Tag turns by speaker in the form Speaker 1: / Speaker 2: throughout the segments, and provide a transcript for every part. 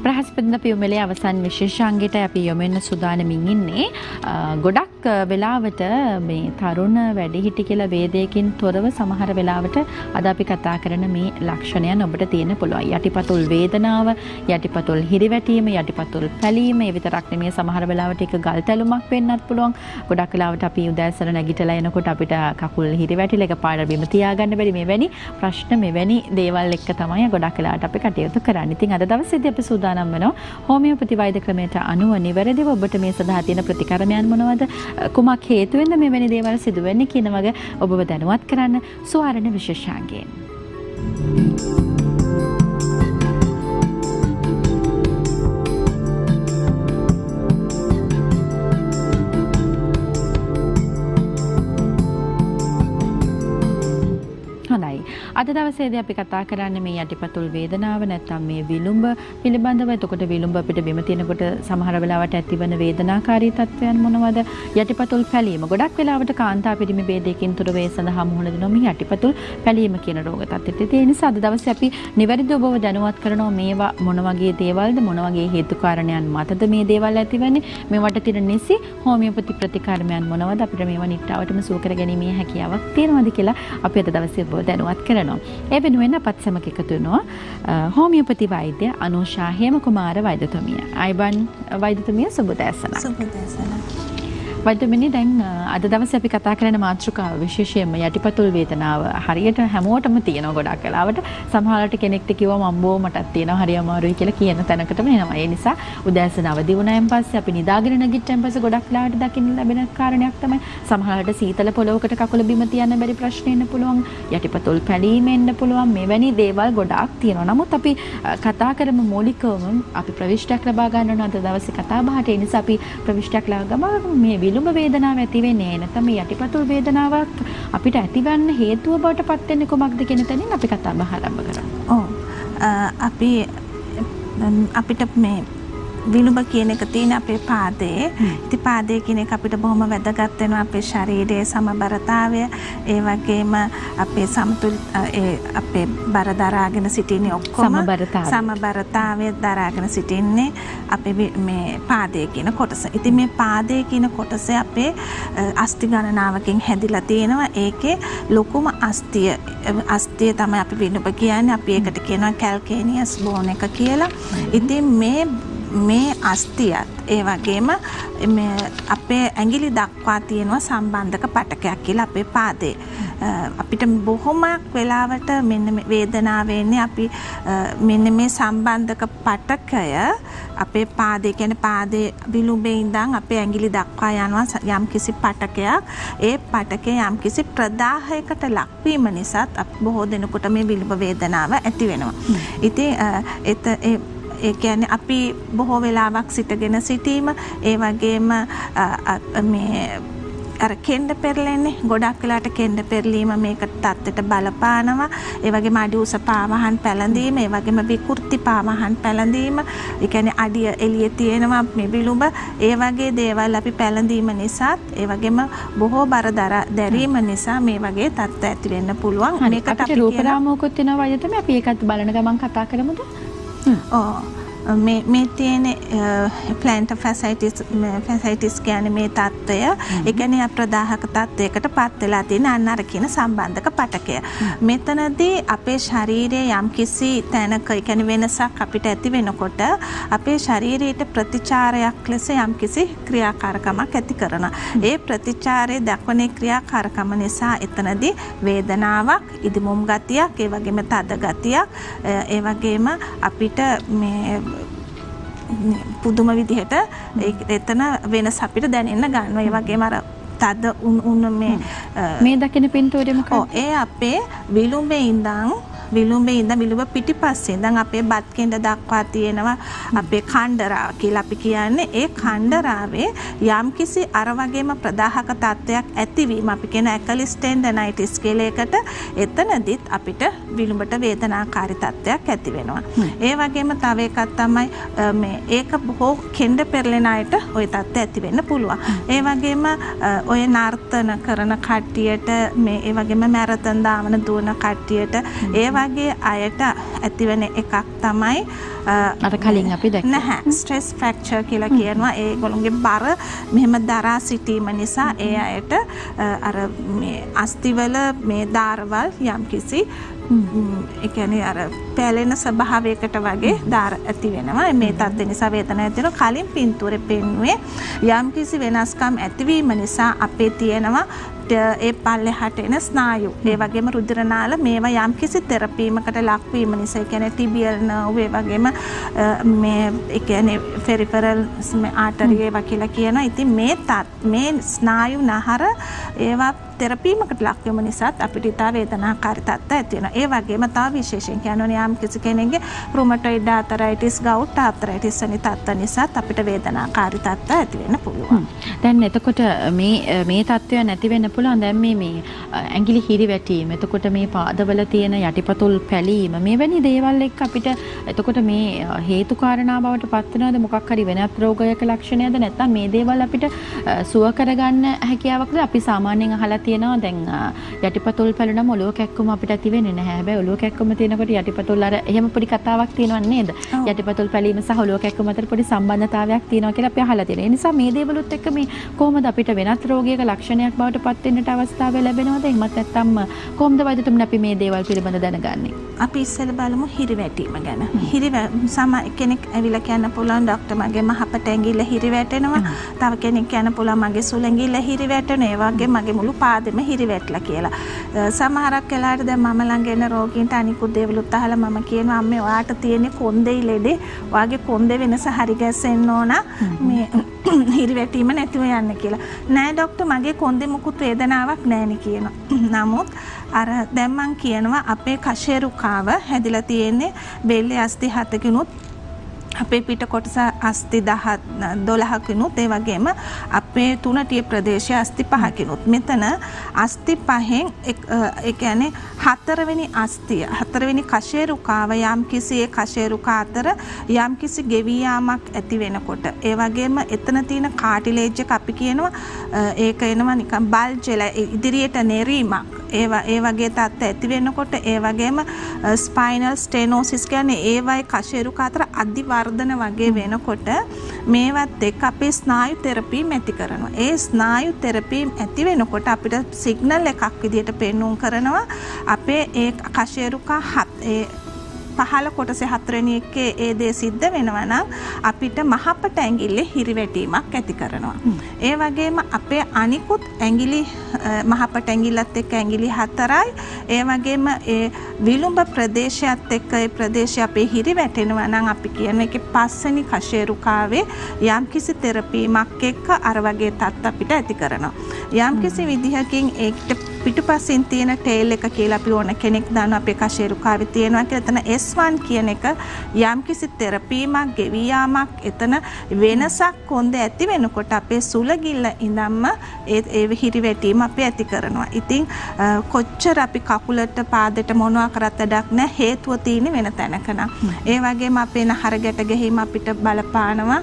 Speaker 1: බ්‍රහස්පතින්ද අපි යොමුලේ අවසන් විශේෂාංගයට අපි යොමු වෙන සූදානමින් ඉන්නේ. ගොඩක් වෙලාවට මේ තරුණ වැඩිහිටි කියලා ભેදයකින් තොරව සමහර වෙලාවට අද අපි කතා කරන මේ ලක්ෂණයන් ඔබට තියෙන්න පුළුවන්. යටිපතුල් වේදනාව, යටිපතුල් හිරිවැටීම, යටිපතුල් පැලීම, ඒ විතරක් නෙමෙයි සමහර වෙලාවට ඒක ගල් තැලුමක් වෙන්නත් පුළුවන්. ගොඩක් වෙලාවට අපි උදෑසන නැගිටලා එනකොට අපිට කකුල් හිරිවැටිලා එකපාරට බිම තියාගන්න බැරි මෙවැනි ප්‍රශ්න මෙවැනි දේවල් එක්ක තමයි ගොඩක් වෙලාවට අපි කටයුතු කරන්නේ. ඉතින් අද දවසේදී අපි සූදානම් වෙනවා හෝමියෝපති වෛද්‍ය ක්‍රමයට අනුව නිවැරදිව ඔබට මේ සඳහා තියෙන ප්‍රතිකර්මයන් මොනවද, කුමක් හේතුවෙන්ද මෙවැනි දේවල් සිදු වෙන්නේ කියන වගේ ඔබව දැනුවත් කරන්න සුවර්ණ විශේෂාංගයෙන්. අද දවසේදී අපි කතා කරන්නේ මේ යටිපතුල් වේදනාව නැත්නම් මේ විලුඹ පිළිබඳව. එතකොට විලුඹ අපිට බිම තියෙනකොට සමහර වෙලාවට ඇතිවන වේදනාකාරී තත්ත්වයන් මොනවද? යටිපතුල් පැලීම. ගොඩක් වෙලාවට කාන්තා පිරිමි ભેදයකින් තොරව ඒ සඳහා මුහුණ දෙනවා මේ යටිපතුල් පැලීම කියන රෝග තත්ත්වෙට. ඒ නිසා අද දවසේ අපි නිවැරදිව ඔබව දැනුවත් කරනවා මේවා මොන වගේ දේවල්ද, මොන වගේ හේතු කාරණයන් මතද මේ දේවල් ඇතිවෙන්නේ, මේවට තියෙන නිසි හෝමියෝපති ප්‍රතිකර්මයන් මොනවද, අපිට මේවා නිට්ටාවටම සුව කරගැනීමේ හැකියාවක් තියෙනවද කියලා අපි අද දවසේ ඔබව දැනුවත් කරනවා. ඒ වෙනුවෙන් අපත් සමග එකතු වෙනවා හෝමියෝපති වෛද්‍ය අනුෂා හේමකුමාර වෛද්‍යතුමිය. අයබන් වෛද්‍යතුමිය සුබ දැසන.
Speaker 2: සුබ දැසන.
Speaker 1: වෛද්‍යතුමිය දැන් අද දවසේ අපි කතා කරන මාතෘකාව විශේෂයෙන්ම යටිපතුල් වේදනාව හරියට හැමෝටම තියෙනවා. ගොඩක් වෙලාවට සමහරවිට කෙනෙක්ට කිව්වම අම්බෝ මටත් තියෙනවා හරි අමාරුයි කියලා කියන තැනකටම එනවා. ඒ නිසා උදෑසන අවදි වුණායින් පස්සේ අපි නිදාගෙන නැගිට්ටයින් පස්සේ ගොඩක් වෙලාවට දකින්න ලැබෙන කාරණයක් තමයි සමහරවිට සීතල පොළොවකට කකුල බිම තියන්න බැරි ප්‍රශ්න එන්න පුළුවන්. යටිපතුල් පැලීම එන්න පුළුවන්. මෙවැනි දේවල් ගොඩාක් තියෙනවා. නමුත් අපි කතා කරමු මූලිකවම අපි ප්‍රවිෂ්ටයක් ලබා ගන්න අද දවසේ කතා බහට. ඒ නිසා අපි ප්‍රවිෂ්ටයක් ලබා මේ විලුඹ වේදනාව ඇති වෙන්නේ නැත්නම් මේ යටිපතුල් වේදනාවක් අපිට ඇතිවන්න හේතුව බවට පත් වෙන්නේ කොමක්ද කියන තැනින් අපි කතා බහ ආරම්භ කරමු.
Speaker 2: අපිට මේ විලුඹ කියන එක තියෙන අපේ පාදයේ. ඉතින් පාදයේ කියන එක අපිට බොහොම වැදගත් වෙනවා අපේ ශරීරයේ සමබරතාවය, ඒ වගේම අපේ අපේ බර දරාගෙන සිටින්නේ ඔක්කොම සමබරතාවය දරාගෙන සිටින්නේ අපේ මේ පාදයේ කියන කොටස. ඉතින් මේ පාදයේ කියන කොටසේ අපේ අස්ථි ගණනාවකින් හැදිලා තියෙනවා. ඒකේ ලොකුම අස්ථිය තමයි අපි විලුඹ කියන්නේ. අපි ඒකට කියනවා කැල්කේනියස් බෝන් එක කියලා. ඉතින් මේ අස්ථියත් ඒ වගේම මේ අපේ ඇඟිලි දක්වා තියෙනවා සම්බන්ධක පටකයක් කියලා අපේ පාදේ. අපිට බොහොමයක් වෙලාවට මෙන්න වේදනාව එන්නේ අපි මෙන්න මේ සම්බන්ධක පටකය අපේ පාදේ කියන්නේ පාදේ විලුඹේ ඉඳන් අපේ ඇඟිලි දක්වා යනවා යම්කිසි පටකයක්. ඒ පටකේ යම්කිසි ප්‍රදාහයකට ලක්වීම නිසා බොහෝ දෙනෙකුට මේ විලුඹ වේදනාව ඇති වෙනවා. ඉතින් ඒ කියන්නේ අපි බොහෝ වෙලාවක් සිටගෙන සිටීම, ඒ වගේම මේ අර කෙන්ඩ පෙරලෙන්නේ ගොඩක් වෙලාට කෙන්ඩ පෙරලීම මේක තත්ත්වයට බලපානවා. ඒ වගේම අඩි උස පාවහන් පැලඳීම, ඒ වගේම විකෘති පාවහන් පැලඳීම, ඒ කියන්නේ අඩිය එළියේ තියෙනවා මේ විලුඹ, ඒ වගේ දේවල් අපි පැලඳීම නිසා, ඒ වගේම බොහෝ බර දැරීම නිසා මේ වගේ තත්ත්ව ඇති වෙන්න පුළුවන්.
Speaker 1: මේකට අපි රූපරාමෝකුත් වෙනවා වගේ අපි ඒකත් බලන ගමන් කතා කරමුද?
Speaker 2: මේ තියෙන ප්ලැන්ටර් ෆැසයිටිස් කියන්නේ මේ තත්ත්වය. ඒ කියන්නේ අප්‍රදාහක තත්ත්වයකට පත් වෙලා තියෙන අන්න අර කියන සම්බන්ධක පටකය. මෙතනදී අපේ ශරීරයේ යම්කිසි තැනක ඒ කියන්නේ වෙනසක් අපිට ඇති වෙනකොට අපේ ශරීරයට ප්‍රතිචාරයක් ලෙස යම්කිසි ක්‍රියාකාරකමක් ඇති කරනවා. ඒ ප්‍රතිචාරයේ දක්වන ක්‍රියාකාරකම නිසා එතනදී වේදනාවක්, ඉදිමුම් ගතියක්, ඒ වගේම තද ගතියක්, ඒ වගේම අපිට මේ පුදුම විදිහට එතන වෙනස අපිට දැනෙන්න ගන්නවා. ඒ වගේම අර තද උන්
Speaker 1: මේ දකින පින්තූරෙ මොකක්ද?
Speaker 2: ඒ අපේ විලුඹේ ඉඳන් විලුඹ පිටිපස්සේ ඉඳන් අපේ බත් කෙන්ඩ දක්වා තියෙනවා අපේ කණ්ඩරාව කියලා අපි කියන්නේ. ඒ කණ්ඩරාවේ යම්කිසි අර වගේම ප්‍රදාහක තත්ත්වයක් ඇතිවීම අපි කියන ඇකලිස් ටෙන්ඩනයිටිස් කියලා එකට එතනදිත් අපිට විලුඹට වේදනාකාරී තත්ත්වයක් ඇති වෙනවා. ඒ වගේම තව එකක් තමයි මේ ඒක බොහෝ කෙන්ඩ පෙරලෙන අයට ওই තත්ත්වය ඇති වෙන්න පුළුවන්. ඒ වගේම ඔය නර්තන කරන කට්ටියට මේ ඒ වගේම මැරතන් දාවන දුවන කට්ටියට ඒ වගේ අයට ඇතිවන එකක් තමයි
Speaker 1: අර කලින් අපි දැක්කේ.
Speaker 2: නැහැ ස්ට්‍රෙස් ෆ්‍රැක්චර් කියලා කියනවා. ඒගොල්ලෝගේ බර මෙහෙම දරා සිටීම නිසා ඒ අයට අර මේ අස්තිවල මේ දාරවල් යම්කිසි ඒ කියන්නේ අර පැලෙන ස්වභාවයකට වගේ දාර ඇති වෙනවා. මේ තත්ත්ව නිසා වේදනාවක් ඇති වෙනවා. කලින් පින්තූරේ පෙන්නුවේ යම්කිසි වෙනස්කම් ඇතිවීම නිසා අපේ තියෙනවා ඒ පල්ලෙහාට එන ස්නායු. ඒ වගේම රුධිර නාල මේවා යම්කිසි තෙරපීමකට ලක්වීම නිසා ඒ කියන්නේ ටිබියල් නර්ව් ඒ වගේම මේ ඒ කියන්නේ පෙරිෆරල් ආටරි ඒවා කියලා කියනවා. ඉතින් මේ ස්නායු නහර ඒවා තෙරපීමකට ලක්වීම නිසා අපිට ඉතා වේදනාකාරී තත්ත්ව ඇති වෙනවා. ඒ වගේම තව විශේෂයෙන් කියනවා යම් කිසි කෙනෙක්ගේ රුමටොයිඩ් ආතරයිටිස් ගවුට් ආතරයිටිස් වැනි තත්ත්ව නිසා අපිට වේදනාකාරී තත්ත්ව ඇති වෙන්න පුළුවන්.
Speaker 1: දැන් එතකොට මේ තත්ත්වය නැති වෙන්න පුළුවන්. දැන් මේ ඇඟිලි හිරිවැටීම, එතකොට මේ පාදවල තියෙන යටිපතුල් පැලීම, මේ වැනි දේවල් එක්ක අපිට එතකොට මේ හේතු කාරණා බවට පත් වෙනවද? මොකක් හරි වෙනත් රෝගයක ලක්ෂණයක්ද? නැත්නම් මේ දේවල් අපිට සුව කරගන්න හැකියාවක්ද? අපි සාමාන්‍යයෙන් අහලා තියෙනවා දැන් යටිපතුල් පැලුනම ඔලුව කැක්කුම අපිට ඇති වෙන්නේ නැහැ. හැබැයි ඔලුව කැක්කුම තියෙනකොට යටිපතුල් අර එහෙම පොඩි කතාවක් තියෙනව නේද? යටිපතුල් පැලීම සහ ඔලුව කැක්කුම අතර පොඩි සම්බන්ධතාවයක් තියෙනවා කියලා අපි අහලා තියෙනවා. ඒ නිසා මේ දේවලුත් එක්ක මේ කොහොමද අපිට වෙනත් රෝගයක ලක්ෂණයක් බවට පත් වෙන්නට අවස්ථාව ලැබෙනවද? එහෙමත් නැත්නම් කොහොමද වෛද්‍යතුමනි අපි මේ දේවල් පිළිබඳ දැනගන්නේ?
Speaker 2: අපි ඉස්සෙල්ලා බලමු හිරිවැටීම ගැන. කෙනෙක් ඇවිල්ලා කියන්න පුළුවන් ડોක්ටර් මගේ මහපට ඇඟිල්ල හිරිවැටෙනවා. තව කෙනෙක් කියන්න පුළුවන් මගේ සුළඟ ඇඟිල්ල හිරිවැටෙනවා. ඒ වගේ මගේ මුළු පාදෙම හිරිවැටලා කියලා. සමහරක් වෙලාවට දැන් මම ළඟ එන රෝගීන්ට අනිකුත් දේවලුත් අහලා මම කියනවා අම්මේ ඔයාට තියෙන කොන්දේ ලෙඩේ. ඔයාගේ කොන්දේ වෙනස හරි ගැස්සෙන්න ඕන. මේ හිරිවැටීම නැතිව යන්න කියලා. නෑ ડોක්ටර් මගේ කොන්දේ මුකුත් වේදනාවක් නෑනේ කියනවා. නමුත් අර දැන් මං කියනවා අපේ කශේරුකාව හැදිලා තියෙන්නේ බෙල්ලේ අස්ථි 7කිනුත් අපේ පිට කොටස අස්ථි 12කිනුත් ඒ වගේම අපේ තුනටිය ප්‍රදේශයේ අස්ථි 5කිනුත්. මෙතන අස්ථි 5න් ඒ කියන්නේ හතරවෙනි අස්ථිය හතරවෙනි කශේරුකාව යම්කිසි ඒ කශේරුකා අතර යම්කිසි ගෙවී යාමක් ඇති වෙනකොට ඒ වගේම එතන තියෙන කාටිලේජ් එක අපි කියනවා ඒක එනවා නිකන් බල්ජ් ඉදිරියට නෙරීමක් ඒ වගේ තත්ත්ව ඇති වෙනකොට ඒ වගේම ස්පයිනල් ස්ටෙනෝසිස් කියන්නේ ඒ වගේ කශේරුක අතර අධිවර්ධන වගේ වෙනකොට මේවත් එක්ක අපේ ස්නායු තෙරපීම් ඇති කරනවා. ඒ ස්නායු තෙරපීම් ඇති වෙනකොට අපිට සිග්නල් එකක් විදිහට පෙන්වුම් කරනවා අපේ ඒ කශේරුක පහළ කොටසේ හතරවෙනි එකේ ඒ දේ සිද්ධ වෙනවා නම් අපිට මහපට ඇඟිල්ලේ හිරිවැටීමක් ඇති කරනවා. ඒ වගේම අපේ අනිකුත් ඇඟිලි මහපට ඇඟිල්ලත් එක්ක ඇඟිලි 4යි ඒ වගේම ඒ විලුඹ ප්‍රදේශයත් එක්ක ඒ ප්‍රදේශය අපේ හිරිවැටෙනවා නම් අපි කියන එකේ පස්වෙනි කශේරුකාවේ යම්කිසි තෙරපීමක් එක්ක අර වගේ තත් අපිට ඇති කරනවා. යම්කිසි විදිහකින් ඒකට පිටුපසින් තියෙන ටේල් එක කියලා අපි ඕන කෙනෙක් දාන අපේ කශේරුකාවේ තියෙනවා කියලා එතන S1 කියන එක යම්කිසි තෙරපීමක් ගෙවී යාමක් එතන වෙනසක් කොන්දේ ඇති වෙනකොට අපේ සුලගිල්ල ඉඳන්ම ඒ හිරිවැටීම අපි ඇති කරනවා. ඉතින් කොච්චර අපි කකුලට පාදයට මොනවා කරත් වැඩක් නැහැ හේතුව තියෙන්නේ වෙන තැනක නම්. ඒ වගේම අපේ නහර ගැට ගැහිම අපිට බලපානවා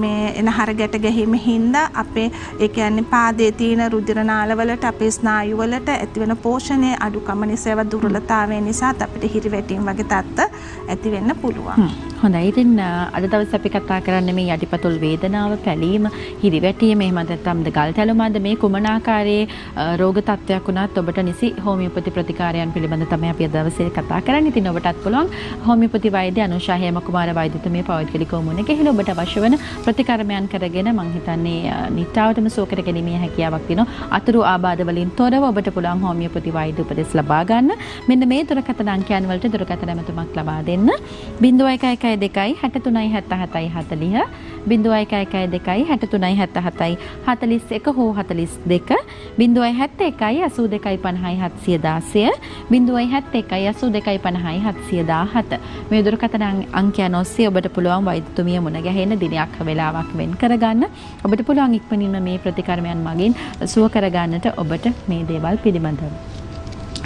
Speaker 2: මේ නහර ගැට ගැහිම හින්දා අපේ ඒ කියන්නේ පාදයේ තියෙන රුධිර නාලවලට අපේ ස්නායු වලට ඇතිවන පෝෂණයේ අඩුකම නිසා දුර්වලතාවය නිසා අපිට හිරිවැටීම් වගේ තත්ත්ව ඇති වෙන්න පුළුවන්.
Speaker 1: හොඳයි. ඉතින් අද දවසේ අපි කතා කරන්නේ මේ යටිපතුල් වේදනාව, පැලීම, හිරිවැටීම, එහෙම නැත්නම් ගල් තැලුමද මේ කුමන ආකාරයේ රෝග තත්ත්වයක් වුණත් ඔබට නිසි හෝමියෝපති ප්‍රතිකාරයන් පිළිබඳ තමයි අපි අද දවසේ කතා කරන්නේ. ඉතින් ඔබටත් පුළුවන් හෝමියෝපති වෛද්‍ය අනුෂා හේමකුමාර වෛද්‍යතුමිය පෞද්ගලික මුණ ගැහිලා ඔබට අවශ්‍ය වෙන ප්‍රතිකාරමයන් කරගෙන මම හිතන්නේ නිට්ටාවටම සුව කර ගැනීමේ හැකියාවක් තියෙනවා. අතුරු ආබාධ වලින් තොරව ඔබට පුළුවන් හෝමියෝපති වෛද්‍ය උපදෙස් ලබා ගන්න. මෙන්න මේ දුරකථන අංකයන් වලට දුරකථන ඇමතුමක් ලබා දෙන්න. 0112 63 77 40 0112 63 77 41 හෝ 42 071 82 50 716 071 82 50 717 මේ දුරකථන අංකයන් ඔස්සේ ඔබට පුළුවන් වෛද්‍යතුමිය මුණ ගැහෙන්න දිනයක් වේලාවක් වෙන් කරගන්න. ඔබට පුළුවන් ඉක්මනින්ම මේ ප්‍රතිකර්මයන් මගින් සුව කරගන්නට ඔබට මේ දේවල් පිළිබඳව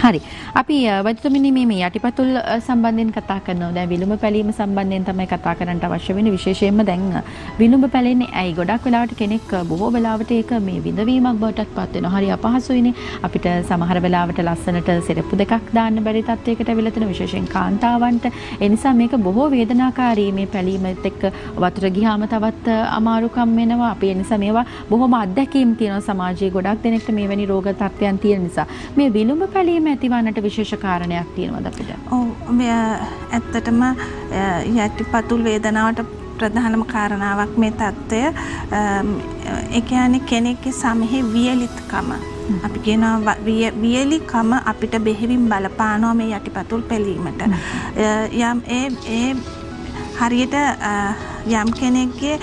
Speaker 1: හරි. අපි වෛද්‍යතුමනි මේ යටිපතුල් සම්බන්ධයෙන් කතා කරනවා. දැන් විලුඹ පැලීම සම්බන්ධයෙන් තමයි කතා කරන්නට අවශ්‍ය වෙන්නේ. විශේෂයෙන්ම දැන් විලුඹ පැලෙන්නේ ඇයි? ගොඩක් වෙලාවට කෙනෙක් බොහෝ වෙලාවට ඒක මේ විඳවීමක් බවටත් පත් වෙනවා. හරි අපහසුයිනේ. අපිට සමහර වෙලාවට ලස්සනට සෙරප්පු දෙකක් දාන්න බැරි තත්යකට අවිලා තියෙන විශේෂයෙන් කාන්තාවන්ට. ඒ නිසා මේක බොහෝ වේදනාකාරී මේ පැලීමත් එක්ක වතුර ගියාම තවත් අමාරුකම් වෙනවා. අපි ඒ නිසා මේවා බොහොම අත්දැකීම් තියෙනවා සමාජයේ ගොඩක් දෙනෙක්ට මේවැනි රෝග තත්ත්වයන් තියෙන නිසා. මේ විලුඹ පැලීම ඇතිවන්නට විශේෂ කාරණයක් තියෙනවද අපිට?
Speaker 2: ඔව් ඇත්තටම යටිපතුල් වේදනාවට ප්‍රධානම කාරණාවක් මේ தত্ত্বය. ඒ කියන්නේ කෙනෙක්ගේ සමහේ වියලිත්කම. අපි කියනවා වියලිකම අපිට බෙහෙවින් බලපානවා මේ යටිපතුල් පැලීමට. යම් ඒ හරියට යම් කෙනෙක්ගේ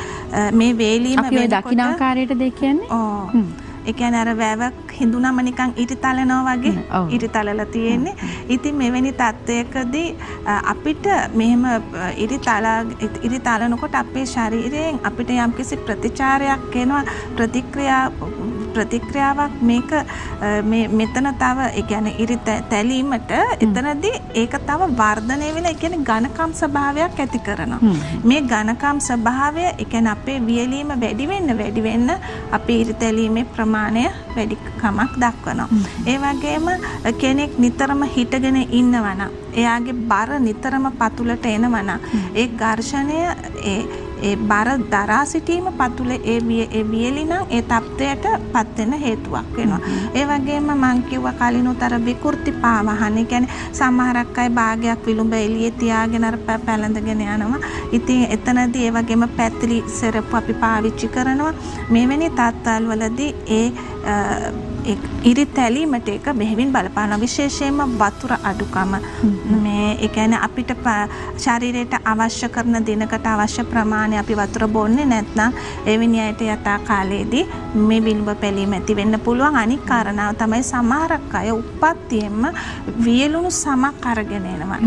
Speaker 2: මේ වේලීම
Speaker 1: අපි ඔය දකින්න ආකාරයට දෙක කියන්නේ?
Speaker 2: ඔව්. ඒ කියන්නේ අර වැවක් හිඳුනම නිකන් ඉරි තලනවා වගේ ඉරි තලලා තියෙන්නේ. ඉතින් මෙවැනි තත්ත්වයකදී අපිට මෙහෙම ඉරි තලනකොට අපේ ශරීරයෙන් අපිට යම්කිසි ප්‍රතිචාරයක් එනවා ප්‍රතික්‍රියාවක් මේක මෙතන තව ඒ කියන්නේ ඉරි තැලීමට එතනදී ඒක තව වර්ධනය වෙලා ඒ කියන්නේ ඝනකම් ස්වභාවයක් ඇති කරනවා. මේ ඝනකම් ස්වභාවය ඒ කියන්නේ අපේ වියලීම වැඩි වෙන්න අපේ ඉරි තැලීමේ ප්‍රමාණය වැඩි කමක් දක්වනවා. ඒ වගේම කෙනෙක් නිතරම හිටගෙන ඉන්නවා නම් එයාගේ බර නිතරම පතුලට එනවා නම් ඒ ඝර්ෂණය ඒ බර දරා සිටීම පතුලේ ඒ වියලි නම් ඒ තත්ත්වයට පත් වෙන හේතුවක් වෙනවා. ඒ වගේම මං කිව්වා කලිනුතර විකෘති පාවහන. ඒ කියන්නේ සමහරක් අය භාගයක් විලුඹ එළියේ තියාගෙන අර පැලඳගෙන යනවා. ඉතින් එතනදී ඒ වගේම පැතිලි සෙරප්පු අපි පාවිච්චි කරනවා. මෙවැනි තත්ත්වවල වලදී ඉරි තැලීමට එක බෙහෙවින් බලපානවා. විශේෂයෙන්ම වතුර අඩුකම. මේ ඒ කියන්නේ අපිට ශරීරයට අවශ්‍ය කරන දිනකට අවශ්‍ය ප්‍රමාණය අපි වතුර බොන්නේ නැත්නම් එවැනි අයට යථා කාලයේදී මේ විලුඹ පැලීම ඇති වෙන්න පුළුවන්. අනික් කාරණාව තමයි සමහරක් අය උප්පත්තියෙන්ම වියලුණු සමක් අරගෙන එනවා.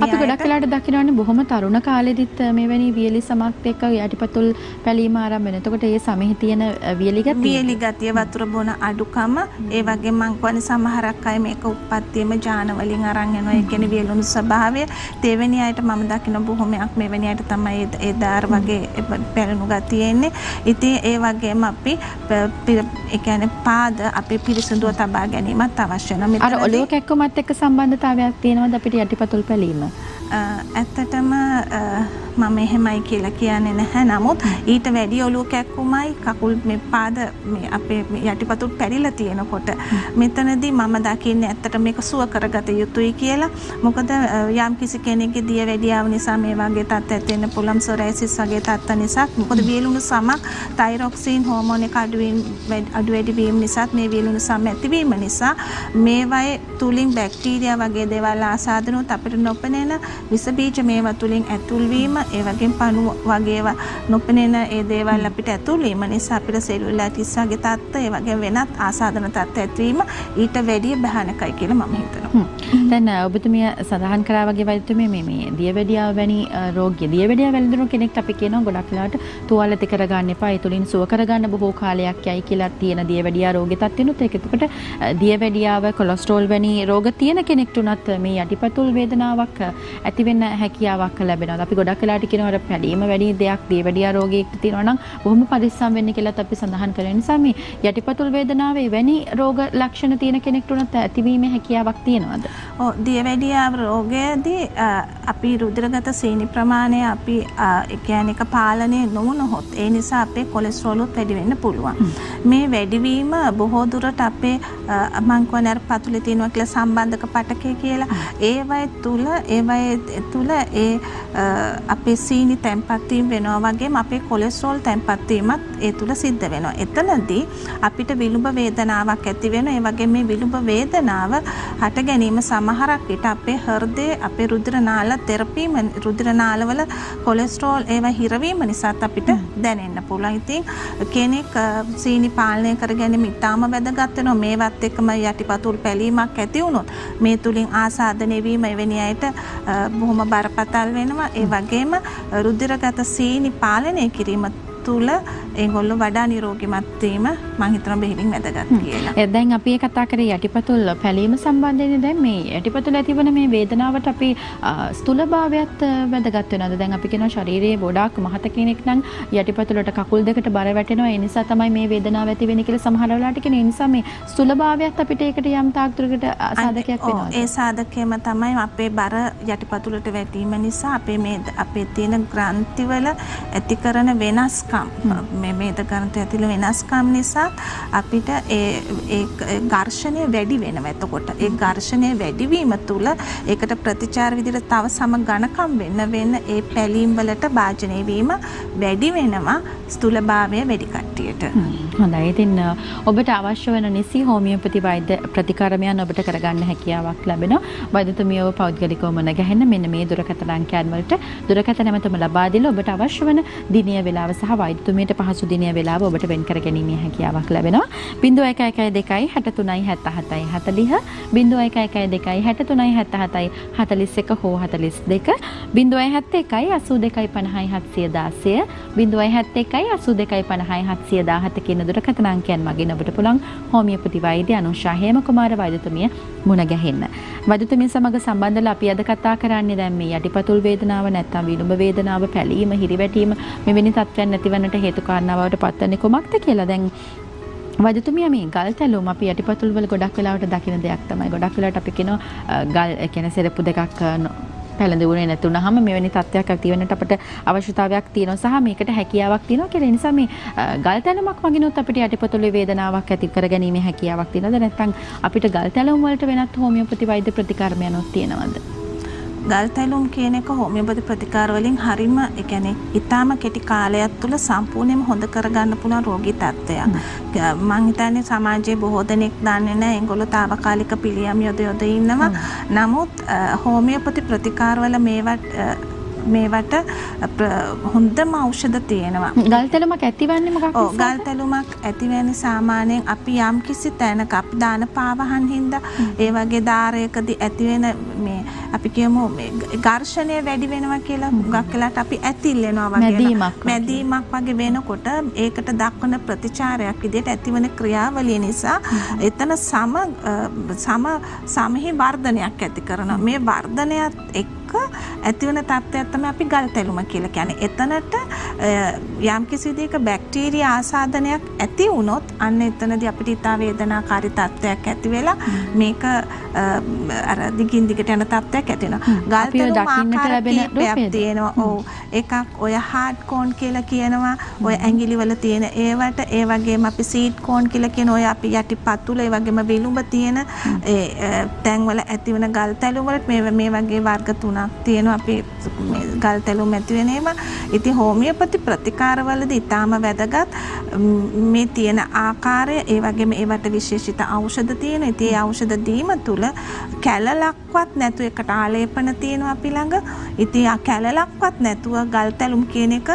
Speaker 1: අපි ගොඩක් වෙලාට දකිනවනේ බොහොම තරුණ කාලෙදිත් මේවැනි වියලි සමක් එක්ක යටිපතුල් පැලීම ආරම්භ වෙනවා. එතකොට ඒ සමෙහි තියෙන වියලි
Speaker 2: ගතිය වතුර බොන අඩුකම ඒ වගේ මං කියන්නේ සමහරක් අය මේක උප්පත්තියම ජාන වලින් අරන් යනවා. ඒ කියන්නේ වියලුණු ස්වභාවය. දෙවෙනි අයට මම දකින බොහොමයක් මෙවැනි අයට තමයි ඒ දාර වගේ පැලුණු ගතිය එන්නේ. ඉතින් ඒ වගේම අපි ඒ කියන්නේ පාද අපි පිරිසිදුව තබා ගැනීමත් අවශ්‍ය වෙනවා.
Speaker 1: අර ඔලුව කැක්කුමත් එක්ක සම්බන්ධතාවයක් තියෙනවද අපිට යටිපතුල් පැලීම?
Speaker 2: ඇත්තටම මම එහෙමයි කියලා කියන්නේ නැහැ. නමුත් ඊට වැඩි ඔලුව කැක්කුමයි කකුල් මේ පාද මේ අපේ යටිපතුල් පැරිලා තියෙනකොට මෙතනදී මම දකින්නේ ඇත්තට මේක සුව කරගත යුතුයි කියලා. මොකද යම් කිසි කෙනෙක්ගේ දියවැඩියාව නිසා මේ වගේ තත්ත්වයක් ඇති වෙන්න පුළුවන්. සොරයිසිස් වගේ තත්ත්ව නිසා. මොකද වියලුණු සමක් තයිරොක්සින් හෝමෝන එක අඩු වැඩි වීම නිසා මේ වියලුණු සම ඇතිවීම නිසා මේවයේ තුලින් බැක්ටීරියා වගේ දේවල් ආසාදනොත් අපිට නොපෙනෙන විස බීජ මේවා තුලින් ඇතුල් වීම ඒ වගේම පණු වගේ ඒවා නොපෙනෙන ඒ දේවල් අපිට ඇතුල් වීම නිසා අපිට සෙලුලයිටිස් වගේ තත්ත්ව ඒ වගේ වෙනත් ආසාදන තත්ත්ව ඇතිවීම ඊට වැඩිය භයානකයි කියලා මම හිතනවා.
Speaker 1: දැන් ඔබතුමිය සඳහන් කරා වගේ වෛද්‍යතුමිය මේ දියවැඩියාව වැනි රෝගය දියවැඩියාව වැළඳුණු කෙනෙක්ට අපි කියනවා ගොඩක් වෙලාවට තුවාල ඇති කරගන්න එපා. ඒ තුලින් සුව කරගන්න බොහෝ කාලයක් යයි කියලා තියෙන දියවැඩියා රෝගෙ තත්ත්වෙනුත් ඒක. එතකොට දියවැඩියාව කොලෙස්ටරෝල් වැනි රෝග තියෙන කෙනෙක්ට උනත් මේ යටිපතුල් වේදනාවක් ඇති වෙන්න හැකියාවක් ලැබෙනවා. අපි ගොඩක් වෙලාවට කියනවා අර පැලීම වැඩි දෙයක් දියවැඩියා රෝගයකට තියෙනවා නම් බොහොම පරිස්සම් වෙන්න කියලාත් අපි සඳහන් කරන නිසා මේ යටිපතුල් වේදනාවේ වැනි රෝග ලක්ෂණ තියෙන කෙනෙක්ට උනත් ඇතිවීමේ හැකියාවක් තියෙනවද?
Speaker 2: ඔව් දියවැඩියා රෝගයේදී අපි රුධිරගත සීනි ප්‍රමාණය අපි ඒ කියන්නේ එක පාලනය නොවුනොත් ඒ නිසා අපේ කොලෙස්ටරෝලුත් වැඩි වෙන්න පුළුවන්. මේ වැඩිවීම බොහෝ දුරට අපේ මං කියන්නේ අර පතුලේ තියෙනවා කියලා සම්බන්ධක පටකය කියලා ඒවයි තුල ඒ අපේ සීනි තැන්පත් වීම වෙනවා වගේම අපේ කොලෙස්ටරෝල් තැන්පත් වීමත් ඒ තුල සිද්ධ වෙනවා. එතනදී අපිට විලුඹ වේදනාවක් ඇති වෙනවා. ඒ වගේම මේ විලුඹ වේදනාව හට ගැනීම සමහරක් විට අපේ හෘදයේ අපේ රුධිර නාල තෙරපීම රුධිර නාලවල කොලෙස්ටරෝල් ඒවා හිරවීම නිසාත් අපිට දැනෙන්න පුළුවන්. ඉතින් කෙනෙක් සීනි පාලනය කර ගැනීම ඉතාම වැදගත් වෙනවා. මේවත් එක්කම යටිපතුල් පැලීමක් ඇති වුණොත් මේ තුලින් ආසාදනය වීම එවැනි අයට බොහොම බරපතල වෙනවා. ඒ වගේම රුධිරගත සීනි පාලනය කිරීම තුල ඒගොල්ලෝ වඩා නිරෝගීමත් වීම මම හිතනවා බෙහෙවින් වැදගත් කියලා.
Speaker 1: දැන් අපි කතා කරේ යටිපතුල් පැලීම සම්බන්ධයෙන්. දැන් මේ යටිපතුල ඇතිවන මේ වේදනාවට අපි ස්ථූලභාවයත් වැදගත් වෙනවද? දැන් අපි කියනවා ශරීරයේ ගොඩාක් මහත කෙනෙක් නම් යටිපතුලට කකුල් දෙකට බර වැටෙනවා. ඒ නිසා තමයි මේ වේදනාව ඇති වෙන්නේ කියලා සමහර වෙලාවට කියන. ඒ නිසා මේ ස්ථූලභාවයත් අපිට ඒකට යම් තාක් දුරකට සාධකයක් වෙනවා.
Speaker 2: ඒ සාධකයම තමයි අපේ බර යටිපතුලට වැටීම නිසා අපේ තියෙන ග්‍රන්ථිවල ඇති කරන වෙනස්කම් මේ මේද ග්‍රන්ථි ඇතුළේ වෙනස්කම් නිසා අපිට ඒ ඝර්ෂණය වැඩි වෙනවා. එතකොට ඒ ඝර්ෂණය වැඩිවීම තුළ ඒකට ප්‍රතිචාර විදිහට තව සම ඝනකම් වෙන්න ඒ පැලීම් වලට භාජනය වීම වැඩි වෙනවා ස්ථූලභාවය වැඩි කට්ටියට.
Speaker 1: හොඳයි. ඉතින් ඔබට අවශ්‍ය වෙන නිසි හෝමියෝපති වෛද්‍ය ප්‍රතිකාරමයන් ඔබට කරගන්න හැකියාවක් ලැබෙනවා. වෛද්‍යතුමියව පෞද්ගලිකව මුණ ගැහෙන්න මෙන්න මේ දුරකථන අංකයන් වලට දුරකථන නැමැතුම ලබා දීලා ඔබට අවශ්‍ය වෙන දිනීය වේලාව සහ වෛද්‍යතුමියට පහසු දිනීය වේලාව ඔබට වෙන් කර ගැනීමේ හැකියාවක් ලැබෙනවා. 0112 63 77 40 0112 63 77 41 හෝ 42 071 82 50 716 071 82 50 717 කියන දුරකථන අංකයන් මගින් ඔබට පුළුවන් හෝමියෝපති වෛද්‍ය අනුෂා හේමකුමාර වෛද්‍යතුමිය මුණ ගැහෙන්න. වෛද්‍යතුමිය සමග සම්බන්ධලා අපි අද කතා කරන්නේ දැන් මේ යටිපතුල් වේදනාව නැත්නම් විලුඹ වේදනාව, පැලීම, හිරිවැටීම මෙවැනි තත්ත්වයන් නැතිවන්නට හේතු කාරණාවට පත්වන්නේ කොමක්ද කියලා. දැන් වෛද්‍යතුමිය මේ ගල් තැලුම් අපි යටිපතුල් වල ගොඩක් වෙලාවට දකින දෙයක් තමයි. ගොඩක් වෙලාවට අපි කියනවා ගල් කියන්නේ සෙරප්පු දෙකක් පැලඳුනේ නැතුණාම මෙවැනි තත්ත්වයක් ඇති වෙන්නට අපිට අවශ්‍යතාවයක් තියෙනවා සහ මේකට හැකියාවක් තියෙනවා කියලා. ඒ නිසා මේ ගල් තැලුමක් වගිනොත් අපිට යටිපතුලේ වේදනාවක් ඇති කරගැනීමේ හැකියාවක් තියෙනවද? නැත්නම් අපිට ගල් තැලුම් වලට වෙනත් හෝමියෝපති වෛද්‍ය ප්‍රතිකාරමයන්වත් තියෙනවද?
Speaker 2: ගල් තැලුම් කියන එක හෝමියෝපති ප්‍රතිකාර වලින් හරිම ඒ කියන්නේ ඊටාම කෙටි කාලයක් තුල සම්පූර්ණයෙන්ම හොඳ කරගන්න පුළුවන් රෝගී තත්ත්වයක්. මම හිතන්නේ සමාජයේ බොහෝ දෙනෙක් දන්නේ නැහැ. ඒගොල්ලෝ తాවකාලික පිළියම් යොද ඉන්නවා. නමුත් හෝමියෝපති ප්‍රතිකාර වල මේවට හොඳම ඖෂධ තියෙනවා.
Speaker 1: ගල් තැලුමක් ඇතිවන්නේ මොකක්ද?
Speaker 2: ඔව් ගල් තැලුමක් ඇති වෙන්නේ සාමාන්‍යයෙන් අපි යම් කිසි තැනක අපි දාන පාවහන් හින්දා ඒ වගේ ධාරයකදී ඇති වෙන මේ අපි කියමු මේ ඝර්ෂණය වැඩි වෙනවා කියලා. හුඟක් වෙලාවට අපි ඇතිල්ලෙනවා වගේ මැදීමක් වගේ වෙනකොට ඒකට දක්වන ප්‍රතිචාරයක් විදිහට ඇතිවන ක්‍රියාවලිය නිසා එතන සමහි වර්ධනයක් ඇති කරනවා. මේ වර්ධනයත් එක්ක ඇතිවන තත්ත්වයක් තමයි අපි ගල් තැලුම කියලා කියන්නේ. එතනට යම්කිසි විදිහක බැක්ටීරියා ආසාදනයක් ඇති වුණොත් අන්න එතනදී අපිට ඊටා වේදනාකාරී තත්ත්වයක් ඇති වෙලා මේක අර දිගින් දිගට යන තත්ත්වයක් ඇති වෙනවා. ගල් තැලුම ආකාර කීපයක් තියෙනවා. ඔව්. එකක් ඔය හાર્ඩ් කෝන් කියලා කියනවා. ඔය ඇඟිලි වල තියෙන ඒවට ඒ වගේම අපි සීඩ් කෝන් කියලා කියන ඔය අපි යටිපතුල ඒ වගේම විලුඹ තියෙන ඒ තැන් වල ඇතිවන ගල් තැලුම් වලට මේ වගේ වර්ග තුනක් තියෙනවා. අපි ගල් තැලුම් ඇති වෙන ඒවා. ඉතින් හෝමියෝපති ප්‍රතිකාරවලදී ඊටාම වැදගත් මේ තියෙන ආකාරය ඒ වගේම ඒවට විශේෂිත ඖෂධ තියෙනවා. ඉතින් ඒ ඖෂධ දීම තුල කැලලක්වත් නැතුව එකට ආලේපන තියෙනවා අපි ළඟ. ඉතින් ආ කැලලක්වත් නැතුව ගල් තැලුම් කියන එක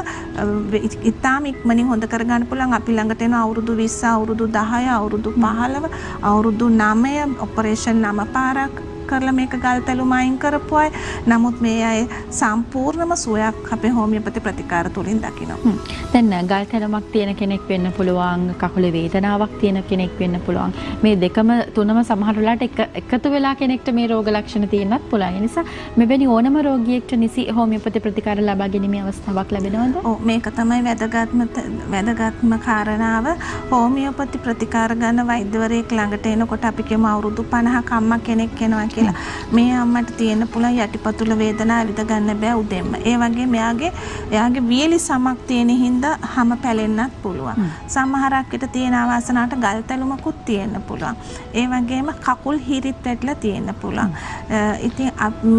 Speaker 2: ඊටාම ඉක්මනින් හොඳ කරගන්න පුළුවන්. අපි ළඟට එන අවුරුදු 20 අවුරුදු 10 අවුරුදු 15 අවුරුදු 9 ඔපරේෂන් 9 පාරක් කරලා මේක ගල් තැලුම අයින් කරපු අය. නමුත් මේ අය සම්පූර්ණම සුවයක් අපේ හෝමියෝපති ප්‍රතිකාර තුලින් දකිනවා.
Speaker 1: දැන් ගල් තැලුමක් තියෙන කෙනෙක් වෙන්න පුළුවන්, කකුලේ වේදනාවක් තියෙන කෙනෙක් වෙන්න පුළුවන්. මේ දෙකම තුනම සමහර වෙලාවට එකතු වෙලා කෙනෙක්ට මේ රෝග ලක්ෂණ තියෙන්නත් පුළුවන්. ඒ නිසා මෙවැනි ඕනම රෝගියෙක්ට නිසි හෝමියෝපති ප්‍රතිකාර ලබා ගැනීමේ අවස්ථාවක් ලැබෙනවද?
Speaker 2: ඔව් මේක තමයි වැදගත්ම කාරණාව. හෝමියෝපති ප්‍රතිකාර ගන්න වෛද්‍යවරයෙක් ළඟට එනකොට අපි කියමු අවුරුදු 50ක අම්මා කෙනෙක් එනවා කියලා. මේ අම්මට තියෙන පුළුවන් යටිපතුල වේදනාව විඳ ගන්න බෑ උදෙන්ම. ඒ වගේ එයාගේ වියලි සමක් තියෙන හින්දා හැම පැලෙන්නත් පුළුවන්. සමහරක් විට තියෙන ආවාසනාවට ගල් තැලුමකුත් තියෙන්න පුළුවන්. ඒ වගේම කකුල් හිරිත් වැටලා තියෙන්න පුළුවන්. ඉතින්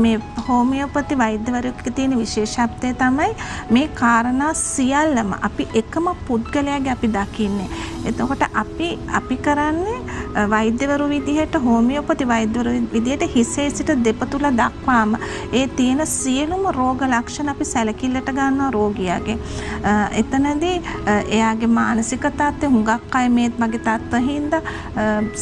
Speaker 2: මේ හෝමියෝපති වෛද්‍යවරයෙකුගේ තියෙන විශේෂත්වය තමයි මේ කාරණා සියල්ලම අපි එකම පුද්ගලයාගේ අපි දකින්නේ. එතකොට අපි කරන්නේ වෛද්‍යවරු විදිහට හෝමියෝපති වෛද්‍යවරු විදිහට හිසේ සිට දෙපතුල දක්වාම ඒ තියෙන සියලුම රෝග ලක්ෂණ අපි සැලකිල්ලට ගන්නවා රෝගියාගේ. එතනදී එයාගේ මානසික තත්ත්වය හුඟක් අය මේත් වගේ තත්ත්ව හින්දා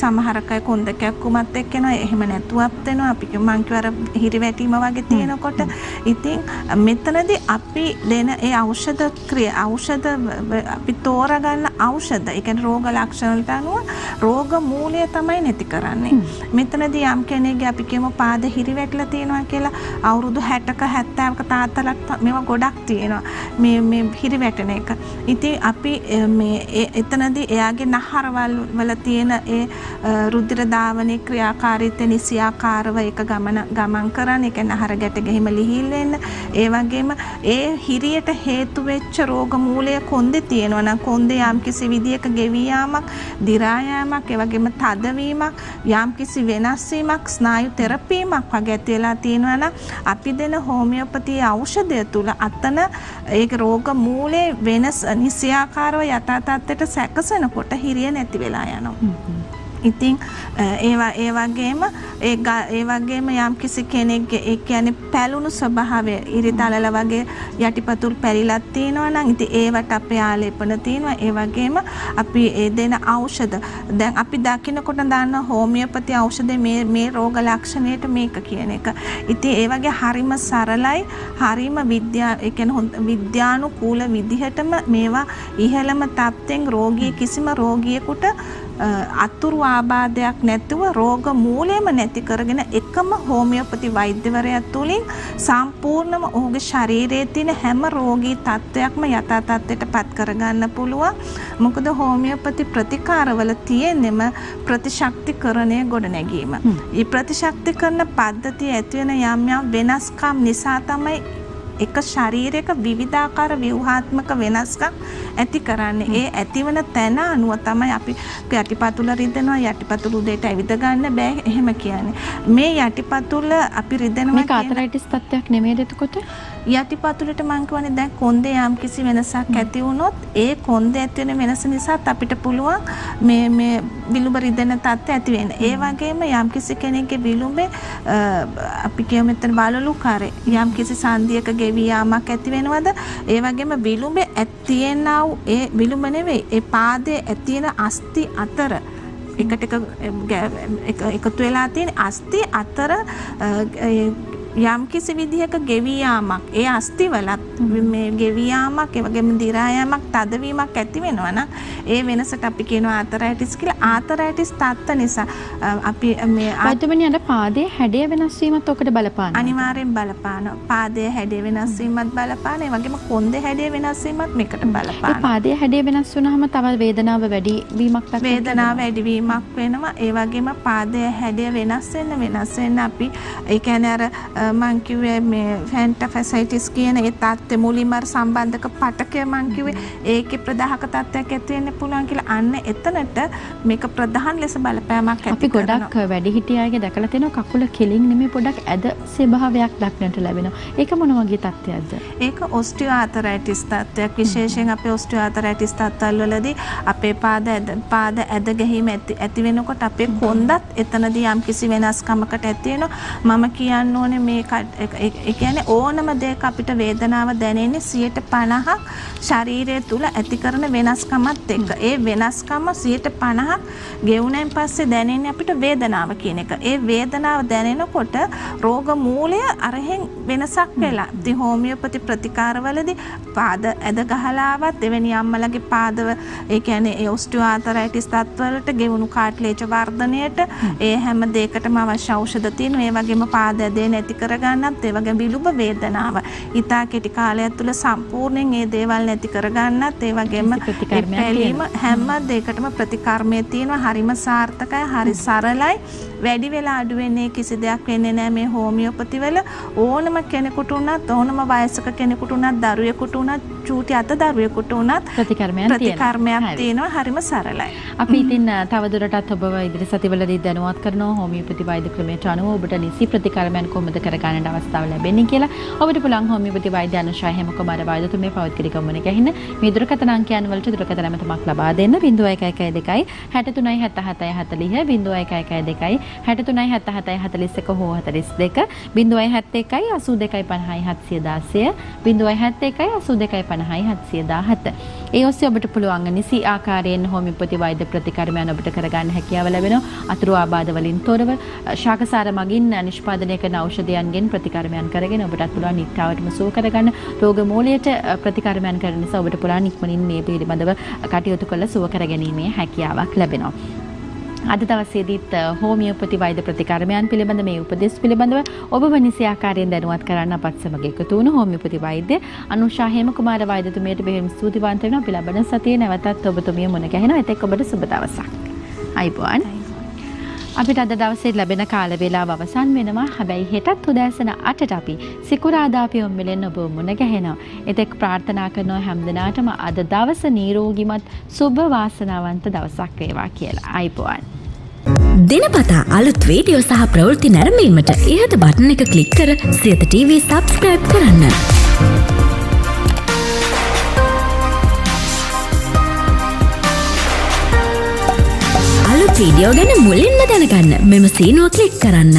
Speaker 2: සමහර අය කොන්ද කැක්කුමත් එක්ක එනවා. එහෙම නැතුවත් වෙනවා. අපි මං කියවර හිරිවැටීම වගේ තියෙනකොට ඉතින් මෙතනදී අපි දෙන ඒ ඖෂධ අපි තෝරගන්න ඖෂධ ඒ කියන්නේ රෝග ලක්ෂණ වලට අනුව රෝග මූලය තමයි නැති කරන්නේ. මෙතනදී යම් කෙනෙක්ගේ අපි කියමු පාද හිරිවැටලා තියෙනවා කියලා අවුරුදු 60ක 70ක තාත්තලට මේවා ගොඩක් තියෙනවා. මේ හිරිවැටෙන එක. ඉතින් අපි මේ එතනදී එයාගේ නහරවල් වල තියෙන ඒ රුධිර ධාවනයේ ක්‍රියාකාරීත්වය නිසියාකාරව ඒක ගමන් කරන එක නහර ගැට ගෙහිම ලිහිල් වෙන්න. ඒ වගේම ඒ හිරියට හේතු වෙච්ච රෝග මූලය කොන්දේ තියෙනවා නම් කොන්දේ යම්කිසි විදියක ගෙවී යාමක්, දිරා යාමක්, ඒ වගේම තදවීමක්, යම්කිසි වෙනස් වීමක්, ස්නායු තෙරපීමක් වගේ ඇති වෙලා තියෙනවා නම් අපි දෙන හෝමියෝපති ඖෂධය තුල අතන ඒක රෝග මූලයේ වෙනස් නිසියාකාරව යථා තත්ත්වයට සැකසෙනකොට හිරිය නැති වෙලා යනවා. ඉතින් ඒ වගේම යම් කිසි කෙනෙක්ගේ ඒ කියන්නේ පැලුණු ස්වභාවය ඉරිතලල වගේ යටිපතුල් පැරිලක් තියෙනවා නම් ඉතින් ඒවට අපේ ආලේපන තියෙනවා. ඒ වගේම අපි ඒ දෙන ඖෂධ දැන් අපි දකින්නකොට දාන හෝමියෝපති ඖෂධේ මේ රෝග ලක්ෂණයට මේක කියන එක. ඉතින් ඒ වගේ හරිම සරලයි, හරිම ඒ කියන්නේ විද්‍යානුකූල විදිහටම මේවා ඉහළම තත්ත්වෙන් රෝගී කිසිම රෝගියෙකුට අතුරු ආබාධයක් නැතුව රෝග මූලයම නැති කරගෙන එකම හෝමියෝපති වෛද්‍යවරයා තුලින් සම්පූර්ණම ඔහුගේ ශරීරයේ තියෙන හැම රෝගී තත්ත්වයක්ම යථා තත්ත්වයට පත් කරගන්න පුළුවන්. මොකද හෝමියෝපති ප්‍රතිකාරවල තියෙනෙම ප්‍රතිශක්තිකරණය ගොඩනැගීම. මේ ප්‍රතිශක්තිකරණ පද්ධතිය ඇති වෙන යම් වෙනස්කම් නිසා තමයි එක ශරීරයක විවිධාකාර ව්‍යුහාත්මක වෙනස්කම් ඇති කරන්නේ. ඒ ඇතිවන තැන අනුව තමයි අපි යටිපතුල රිදෙනවා, යටිපතුල උදේට ඇවිද ගන්න බෑ එහෙම කියන්නේ. මේ යටිපතුල අපි රිදෙනවා
Speaker 1: මේක ආතරයිටිස් තත්ත්වයක් නෙමෙයිද එතකොට?
Speaker 2: යටිපතුලට මං කියන්නේ දැන් කොන්දේ යම් කිසි වෙනසක් ඇති වුණොත් ඒ කොන්දේ ඇති වෙන වෙනස නිසාත් අපිට පුළුවන් මේ විලුඹ රිදෙන තත්ත්වය ඇති වෙන්න. ඒ වගේම යම් කිසි කෙනෙක්ගේ විලුඹේ අපි කියමු මෙතන බලලුකාරේ යම් කිසි සංදියක ගෙවී යාමක් ඇති වෙනවද? ඒ වගේම විලුඹේ ඇතිවෙනා වූ ඒ විලුඹ නෙවෙයි ඒ පාදයේ ඇතිවෙන අස්ථි අතර එකතු වෙලා තියෙන අස්ථි අතර යම් කිසි විදිහක ගෙවී යාමක් ඒ අස්ථිවලත් මේ ගෙවී යාමක් ඒ වගේම දිරා යාමක් තදවීමක් ඇති වෙනවා නම් ඒ වෙනසට අපි කියනවා ආතරයිටිස් කියලා. ආතරයිටිස් තත්ත්ව නිසා අපි මේ
Speaker 1: වෛද්‍යමණී අර පාදයේ හැඩය වෙනස් වීමත් ඔකට බලපානවා.
Speaker 2: අනිවාර්යෙන් බලපානවා. පාදයේ හැඩය වෙනස් වීමත් බලපානවා. ඒ වගේම කොන්දේ හැඩය වෙනස් වීමත් මේකට බලපානවා.
Speaker 1: ඒ පාදයේ හැඩය වෙනස් වුනහම තව වේදනාව වැඩි වීමක්
Speaker 2: වේදනාව වැඩි වීමක් වෙනවා. ඒ වගේම පාදයේ හැඩය වෙනස් වෙන්න අපි ඒ කියන්නේ අර මං කිව්වේ මේ ෆැන්ටෆැසයිටිස් කියන ඒ තත්ත්වෙ මුලින්ම සම්බන්ධක පටකය මං කිව්වේ ඒකේ ප්‍රදාහක තත්ත්වයක් ඇති වෙන්න පුළුවන් කියලා. අන්න එතනට මේක ප්‍රධාන ලෙස බලපෑමක් ඇති
Speaker 1: අපි ගොඩක් වැඩිහිටිය අයගේ දැකලා තියෙනවා කකුල කෙලින් නෙමෙයි පොඩක් ඇද ස්වභාවයක් දක්නට ලැබෙනවා. ඒක මොන වගේ තත්ත්වයක්ද?
Speaker 2: ඒක ඔස්ටියෝආතරයිටිස් තත්ත්වයක්. විශේෂයෙන් අපේ ඔස්ටියෝආතරයිටිස් තත්ත්වවල වලදී අපේ පාද ඇද ගැහිම ඇති වෙනකොට අපේ කොන්දත් එතනදී යම් කිසි වෙනස්කමකට ඇති වෙනවා. මම කියන්න ඕනේ මේ ඒ කියන්නේ ඕනම දෙයක අපිට වේදනාව දැනෙන්නේ 50% ශරීරය තුල ඇති කරන වෙනස්කමත් එක්ක. ඒ වෙනස්කම 50% ගෙවුණෙන් පස්සේ දැනෙන්නේ අපිට වේදනාව කියන එක. ඒ වේදනාව දැනෙනකොට රෝග මූලය අරහෙන් වෙනසක් වෙලා. ඉතින් හෝමියෝපති ප්‍රතිකාරවලදී පාද ඇද ගහලාවත් එවැනි අම්මලගේ පාදව ඒ කියන්නේ ඒ ඔස්ටියෝආතරයිටිස් තත්ත්වවලට ගෙවුණු කාට්ලේජ් වර්ධනයට ඒ හැම දෙයකටම අවශ්‍ය ඖෂධ තියෙනවා. ඒ වගේම පාද ඇදේ නැති කරගන්නත් ඒ වගේම විලුඹ වේදනාව ඉතා කෙටි කාලයක් තුළ සම්පූර්ණයෙන් මේ දේවල් නැති කරගන්නත් ඒ වගේම පැලීම හැම දෙයකටම ප්‍රතිකර්මය තියෙනවා. හරිම සාර්ථකයි, හරි සරලයි, වැඩි වෙලා අඩු වෙන්නේ කිසි දෙයක් වෙන්නේ නැහැ මේ හෝමියෝපති වල. ඕනම කෙනෙකුට උනත් ඕනම වයසක කෙනෙකුට උනත් දරුවෙකුට උනත් චූටි අත දරුවෙකුට උනත් ප්‍රතිකර්මයක් තියෙනවා. හරිම සරලයි.
Speaker 1: අපි ඉතින් තවදුරටත් ඔබව ඉදිරි සතිවලදී දැනුවත් කරනවා හෝමියෝපති වෛද්‍ය ක්‍රමයට අනුව ඔබට නිසි ප්‍රතිකර්මයන් කොහොමද කරගන්නට අවස්ථාව ලැබෙන්නේ කියලා. ඔබට පුළුවන් හෝමියෝපති වෛද්‍ය අනුශය හැමකමාර වෛද්‍යතුමිය පෞද්ගලික ගමනක ඇහින්න මේ දුරකථන අංකයන් වලට දුරකථන ඇමතුමක් ලබා දෙන්න 0112 63 77 40 0112 63යි 77යි 41 හෝ 42 071යි 82යි 50යි 716 071යි 82යි 50යි 717 ඒ ඔස්සේ ඔබට පුළුවන් නිසි ආකාරයෙන් හෝමියෝපති වෛද්‍ය ප්‍රතිකර්මයන් ඔබට කරගන්න හැකියාව ලැබෙනවා. අතුරු ආබාධ වලින් තොරව ශාකසාර මගින් නිෂ්පාදනය කරන ඖෂධයන්ගෙන් ප්‍රතිකර්මයන් කරගෙන ඔබටත් පුළුවන් නිට්ටාවටම සුව කරගන්න. රෝග මූලයට ප්‍රතිකර්මයන් කරන නිසා ඔබට පුළුවන් ඉක්මනින් මේ පිළිබඳව කටයුතු කළ සුව කරගැනීමේ හැකියාවක් ලැබෙනවා. අද දවසේදීත් හෝමියෝපති වෛද්‍ය ප්‍රතිකර්මයන් පිළිබඳ මේ උපදෙස් පිළිබඳව ඔබව නිසි ආකාරයෙන් දැනුවත් කරන්න අපත් සමග එකතු වුණු හෝමියෝපති වෛද්‍ය අනුෂා හේමකුමාර වෛද්‍යතුමියට බෙහෙවින් ස්තුතිවන්ත වෙනවා. අපි ලබන සතියේ නැවතත් ඔබතුමිය මුණ ගැහෙනවා. එතෙක් ඔබට සුබ දවසක්. අයිබෝන්. අපිට අද දවසේ ලැබෙන කාල වේලාව අවසන් වෙනවා. හැබැයි හෙටත් උදෑසන 8ට අපි සිකුරාදා අපි ඔම්මලෙන් ඔබ මුණ ගැහෙනවා. එතෙක් ප්‍රාර්ථනා කරනවා හැමදෙනාටම අද දවස නිරෝගිමත් සුබ වාසනාවන්ත දවසක් වේවා කියලා. අයිබෝන්.
Speaker 3: දිනපතා අලුත් වීඩියෝ සහ ප්‍රවෘත්ති නැරඹීමට ඉහත බටන් එක ක්ලික් කර සියත TV සබ්ස්ක්‍රයිබ් කරන්න. අලුත් වීඩියෝ ගැන මුලින්ම දැනගන්න මෙම සීනුව ක්ලික් කරන්න.